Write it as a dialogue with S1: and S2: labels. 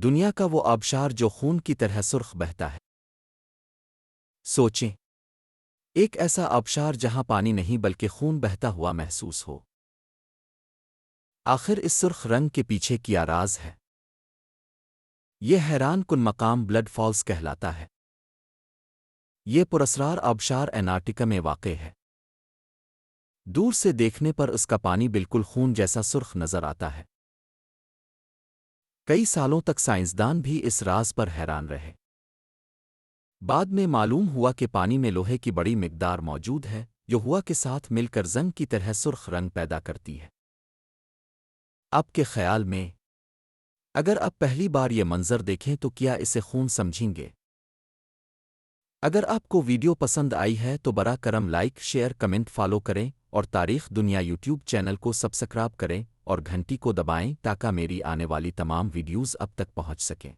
S1: دنیا کا وہ آبشار جو خون کی طرح سرخ بہتا ہے۔ سوچیں، ایک ایسا آبشار جہاں پانی نہیں بلکہ خون بہتا ہوا محسوس ہو۔ آخر اس سرخ رنگ کے پیچھے کیا راز ہے؟ یہ حیران کن مقام بلڈ فالز کہلاتا ہے۔ یہ پراسرار آبشار انٹارکٹیکا میں واقع ہے۔ دور سے دیکھنے پر اس کا پانی بالکل خون جیسا سرخ نظر آتا ہے۔ کئی سالوں تک سائنسدان بھی اس راز پر حیران رہے۔ بعد میں معلوم ہوا کہ پانی میں لوہے کی بڑی مقدار موجود ہے جو ہوا کے ساتھ مل کر زنگ کی طرح سرخ رنگ پیدا کرتی ہے۔ آپ کے خیال میں اگر آپ پہلی بار یہ منظر دیکھیں تو کیا اسے خون سمجھیں گے؟ اگر آپ کو ویڈیو پسند آئی ہے تو براہ کرم لائک، شیئر، کمنٹ، فالو کریں اور تاریخ دنیا یوٹیوب چینل کو سبسکرائب کریں اور گھنٹی کو دبائیں تاکہ میری آنے والی تمام ویڈیوز اب تک پہنچ سکیں۔